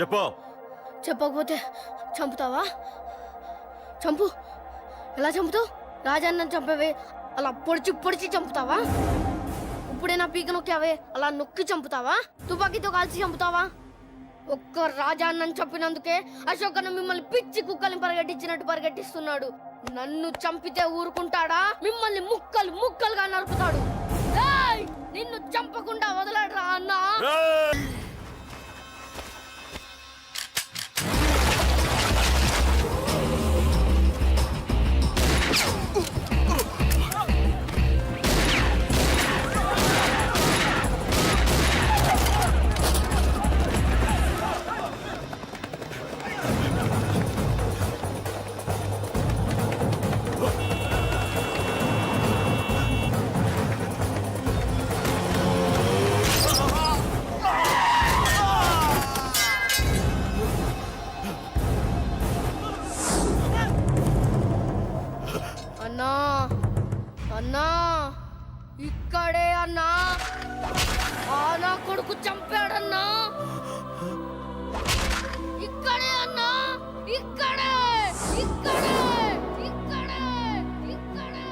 చెప్పు. చెప్పకపోతే చంపుతావా? చంపు. ఎలా చంపుతావు? రాజాన్నని చంపవే అలా పొడిచి పొడిచి చంపుతావా? ఇప్పుడే నా పీక నొక్కావే అలా నొక్కి చంపుతావా? తుపాకీతో కాల్చి చంపుతావా? ఒక్క రాజాన్నని చంపినందుకే అశోక్ అన్న మిమ్మల్ని పిచ్చి కుక్కల్ని పరిగెట్టించినట్టు పరిగెట్టిస్తున్నాడు. నన్ను చంపితే ఊరుకుంటాడా? మిమ్మల్ని ముక్కలు ముక్కలుగా నరుకుతాడు. ఏయ్! నిన్ను చంపకుండా వదలడరా అన్నా. అన్నా అన్నా ఇక్కడే అన్నా. నా కొడుకు చంపాడన్నా. ఇక్కడే అన్నా. ఇక్కడే ఇక్కడే ఇక్కడే ఇక్కడే.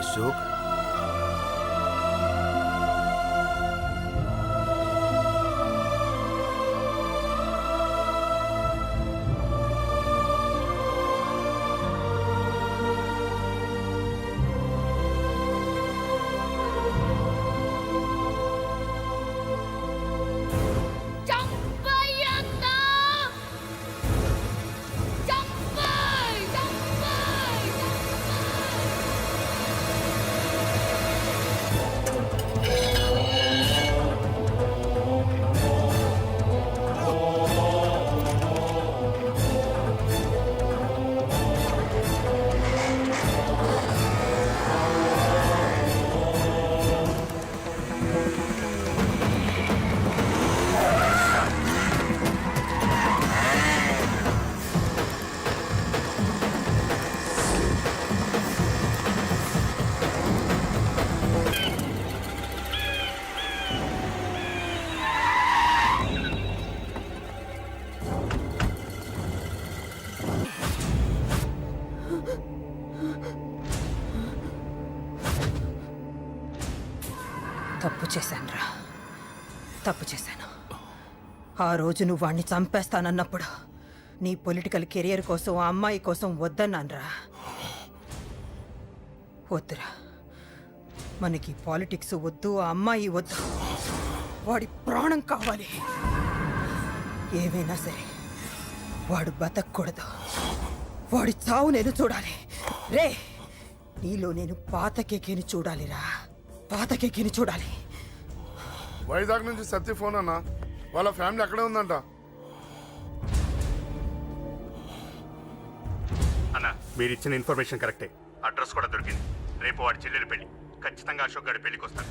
అశోక్, తప్పు చేశానురా, తప్పు చేశాను. ఆ రోజు నువ్వు వాణ్ణి చంపేస్తానన్నప్పుడు నీ పొలిటికల్ కెరియర్ కోసం ఆ అమ్మాయి కోసం వద్దన్నానురా. వద్దురా, మనకి పాలిటిక్స్ వద్దు, ఆ అమ్మాయి వద్దు. వాడి ప్రాణం కావాలి. ఏమైనా సరే వాడు బతకూడదు. వాడి చావు నేను చూడాలి. రే, నీలో నేను పాత కేకేని చూడాలిరా, పాత కేకేని చూడాలి. వైజాగ్ నుంచి సత్య ఫోన్ అన్న, వాళ్ళ ఫ్యామిలీ అక్కడే ఉందంట. అన్న, మీరు ఇచ్చిన ఇన్ఫర్మేషన్ కరెక్టే. అడ్రస్ కూడా దొరికింది. రేపు వాడి చెల్లెలి పెళ్లి. ఖచ్చితంగా అశోక్ గారి పెళ్లికి వస్తాను.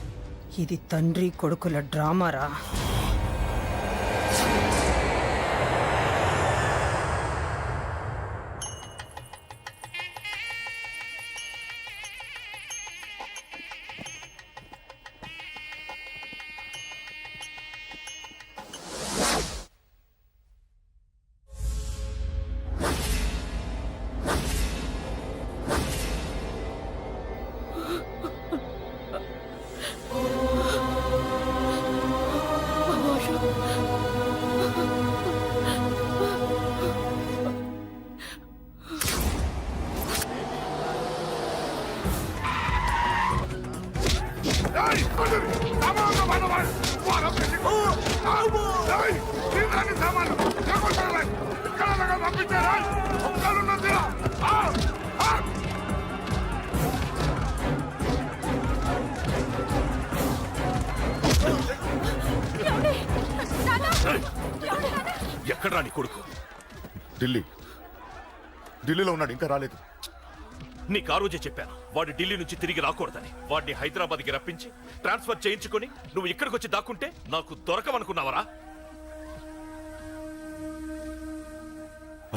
ఇది తండ్రి కొడుకుల డ్రామారా. ఎక్కడ్రా నీ కొడుకు? ఢిల్లీలో ఉన్నాడు, ఇంకా రాలేదు. నీకు ఆ రోజే చెప్పాను వాడు ఢిల్లీ నుంచి తిరిగి రాకూడదని. వాడిని హైదరాబాద్కి రప్పించి ట్రాన్స్ఫర్ చేయించుకొని నువ్వు ఇక్కడికి వచ్చి దాక్కుంటే నాకు దొరకవనుకున్నావరా?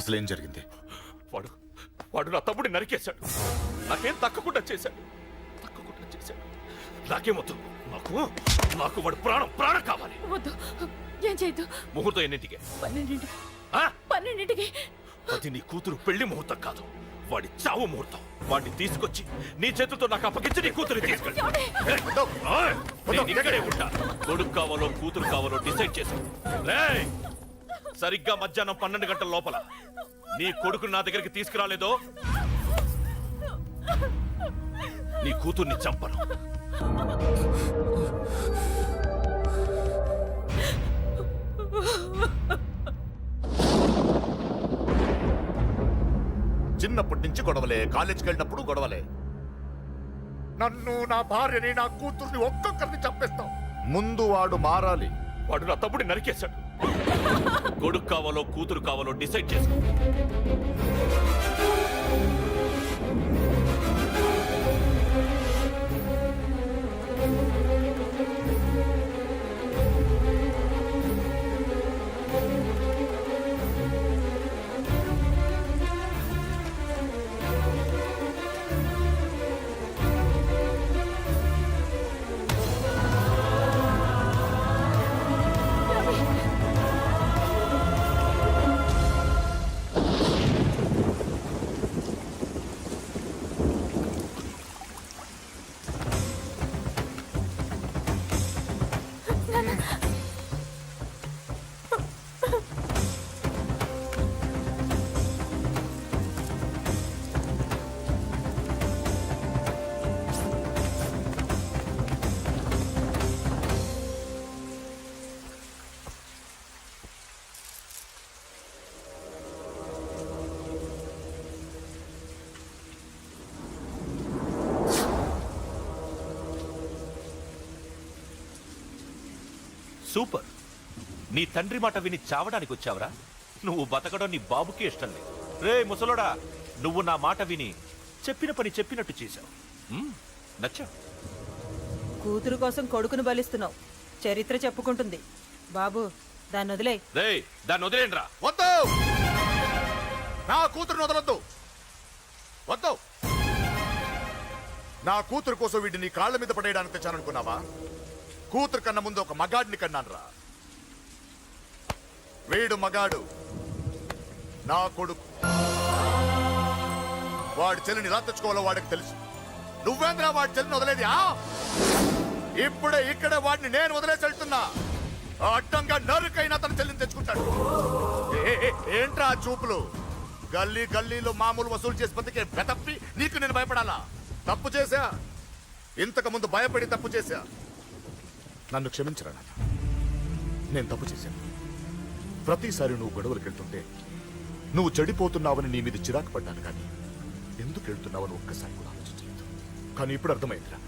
అసలేం జరిగింది? వాడు వాడు నా తమ్ముడిని నరికేశాడు. నాకేం తక్కకుండా చేశాడు. నాకేమొద్దు. నాకు వాడు ప్రాణం కావాలి. వద్దు ఏం చేయదు. ముహూర్తం ఎన్నింటికి? 12 ఆ? 12కి. అది నీ కూతురు పెళ్లి ముహూర్తం కాదు, వాడి చావు ముహూర్తం. వాడిని తీసుకొచ్చి నీ చేతులతో నాకు అప్పగించి నీ కూతురు తీసుకెళ్ళి. నేను ఇక్కడే ఉంటా. కొడుకు కావాలో కూతురు కావాలో డిసైడ్ చేసి సరిగ్గా మధ్యాహ్నం 12 గంటల లోపల నీ కొడుకుని నా దగ్గరికి తీసుకురాలేదో నీ కూతుర్ని చంపను. చిన్నప్పటి నుంచి గొడవలే, కాలేజీకి వెళ్ళినప్పుడు గొడవలే. నన్ను, నా భార్యని, నా కూతుర్ని ఒక్కొక్కరిని చంపేస్తాం. ముందు వాడు మారాలి. వాడు నా తమ్ముడిని నరికేశాడు. కొడుకు కావాలో కూతురు కావాలో డిసైడ్ చేసి సూపర్. నీ తండ్రి మాట విని చావడానికి వచ్చావరా? నువ్వు బతకడం నీ బాబుకి ఇష్టం లేదు. రే ముసలోడా, నువ్వు నా మాట విని చెప్పిన పని చెప్పినట్టు చేశావు. నచ్చా? కూతురు కోసం కొడుకును బలిస్తున్నావు. చరిత్ర చెప్పుకుంటుంది. బాబు, దాన్ని వదిలే. రే దాన్ని వదిలేండ్రా. వద్దు, నా కూతురుని వదలొద్దు. వద్దు. నా కూతురు కోసం వీడిని కాళ్ళ మీద పడేయడానికి తెచ్చాననుకున్నావా? కూతురు కన్నా ముందు ఒక మగాడిని కన్నానురా. వీడు మగాడు, నా కొడుకు. వాడి చెల్లిని ఎలా తెచ్చుకోవాలో వాడికి తెలుసు. నువ్వేంద్రా వాడి చెల్లిని వదిలేది? ఇప్పుడే ఇక్కడే వాడిని నేను వదిలేసి వెళ్తున్నా. అడ్డంగా నరుకైనా తన చెల్లిని తెచ్చుకుంటాడు. ఏంట్రా చూపులు? గల్లీ గల్లీలో మామూలు వసూలు చేసి బతికే బెతప్పి నీకు నేను భయపడాలా? తప్పు చేశా, ఇంతకు ముందు భయపడి తప్పు చేశా. నన్ను క్షమించరా నాన్న, నేను తప్పు చేశాను. ప్రతిసారి నువ్వు గొడవలకు వెళ్తుంటే నువ్వు చెడిపోతున్నావని నీ మీద చిరాకు పడ్డాను, కానీ ఎందుకు వెళ్తున్నావని ఒక్కసారి కూడా ఆలోచించలేదు. కానీ ఇప్పుడు అర్థమైందిరా,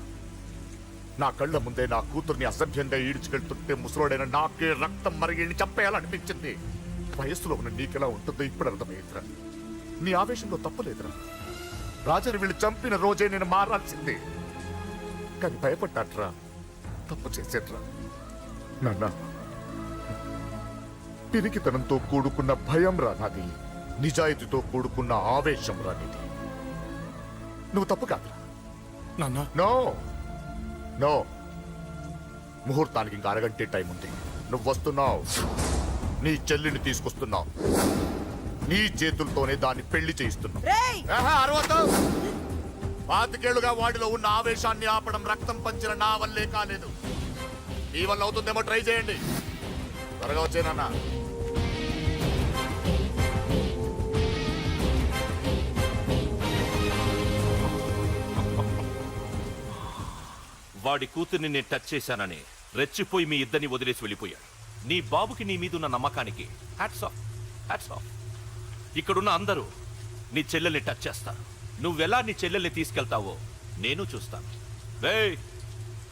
నా కళ్ళ ముందే నా కూతుర్ని అసభ్యంగా ఈడ్చుకెళ్తుంటే ముసలోడైన నాకే రక్తం మరిగిని చంపేయాలనిపించింది. వయస్సులో ఉన్న నీకెలా ఉంటుందో ఇప్పుడు అర్థమైందిరా. నీ ఆవేశంలో తప్పలేదురా. రాజాని వీళ్ళు చంపిన రోజే నేను మారాల్సిందే, కానీ భయపడ్డాట్రా. తప్పు చేసేట్రా నాన్న. పిరికితనంతో కూడుకున్న భయం రా నాది, నిజాయితీతో కూడుకున్న ఆవేశం రా నీది. నువ్వు తప్పు కాదురా నాన్న. నో నో, ముహూర్తానికి ఇంకా అరగంటే టైం ఉంది. నువ్వు వస్తున్నావు, నీ చెల్లిని తీసుకొస్తున్నావు, నీ చేతులతోనే దాన్ని పెళ్లి చేయిస్తున్నావు. అరవద్దు. 25 ఏళ్లుగా వాడిలో ఉన్న ఆవేశాన్ని ఆపడం రక్తం పంచిన నా వల్లే కాలేదు. ఈ వల్ల అవుతుందేమో ట్రై చేయండి. త్వరగా వచ్చేనన్నా. వాడి కూతుర్ని నేను టచ్ చేశానని రెచ్చిపోయి మీ ఇద్దరిని వదిలేసి వెళ్ళిపోయాడు. నీ బాబుకి నీ మీదున్న నమ్మకానికి హ్యాట్స్ ఆఫ్, హ్యాట్స్ ఆఫ్. ఇక్కడున్న అందరూ నీ చెల్లెల్ని టచ్ చేస్తారు. నువ్వెలా నీ చెల్లెల్ని తీసుకెళ్తావో నేను చూస్తాను.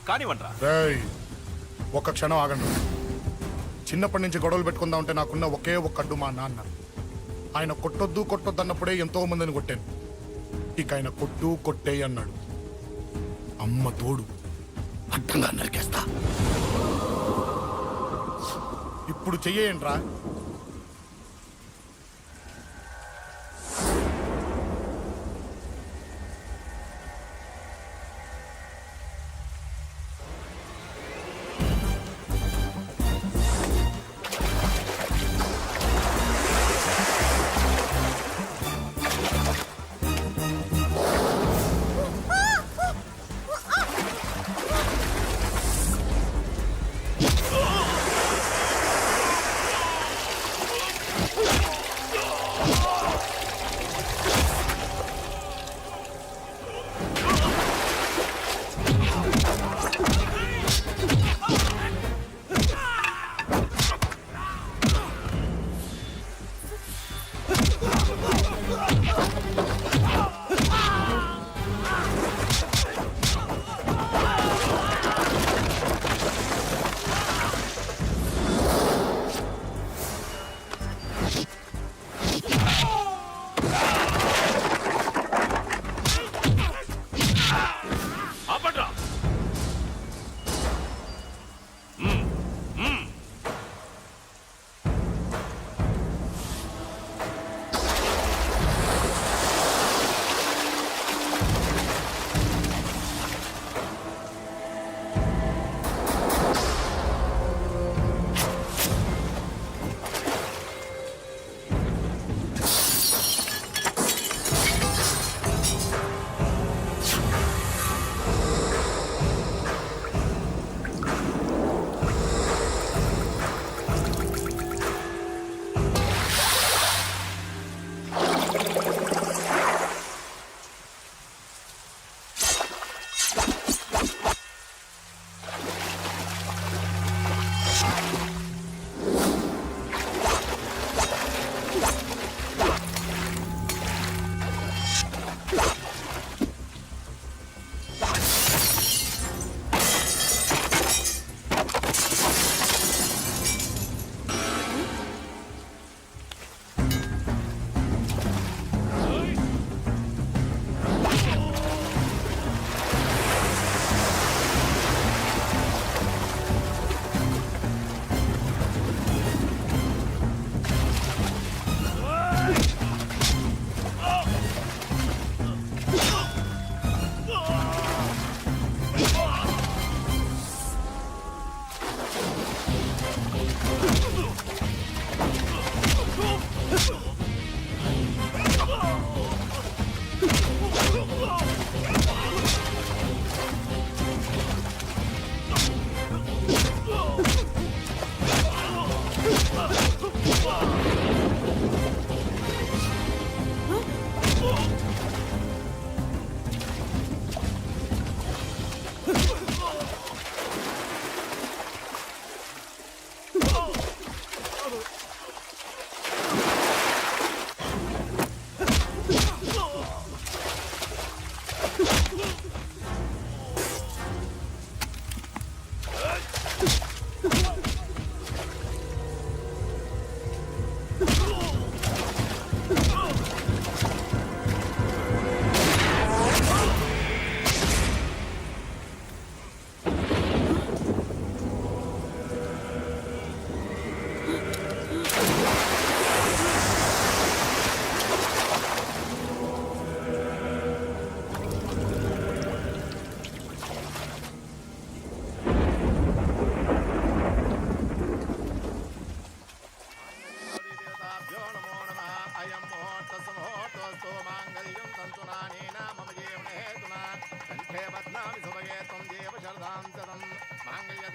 కానివ్వండ్రా. ఒక్క క్షణం ఆగండి. చిన్నప్పటి నుంచి గొడవలు పెట్టుకుందాం అంటే నాకున్న ఒకే ఒక్క అడ్డు మా నాన్న. ఆయన కొట్టొద్దు కొట్టొద్దు అన్నప్పుడే ఎంతో మందిని కొట్టాను. ఇక ఆయన కొట్టు కొట్టే అన్నాడు. అమ్మ తోడు అడ్డంగా నరికేస్తా. ఇప్పుడు చెయ్యేంట్రా?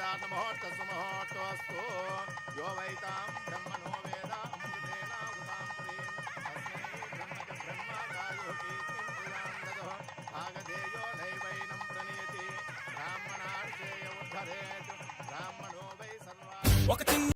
ముహూర్తస్సు యో వైతాం బ్రహ్మణో వేద అమృతేన ఉదాం పురీం తస్మై బ్రహ్మచ బ్రహ్మచాయో కీర్తిం దదో ఆగదేయో నైవైనం ప్రణయతి బ్రాహ్మణార్చేయ ఉద్ధరేత్ బ్రాహ్మణో వై సర్వా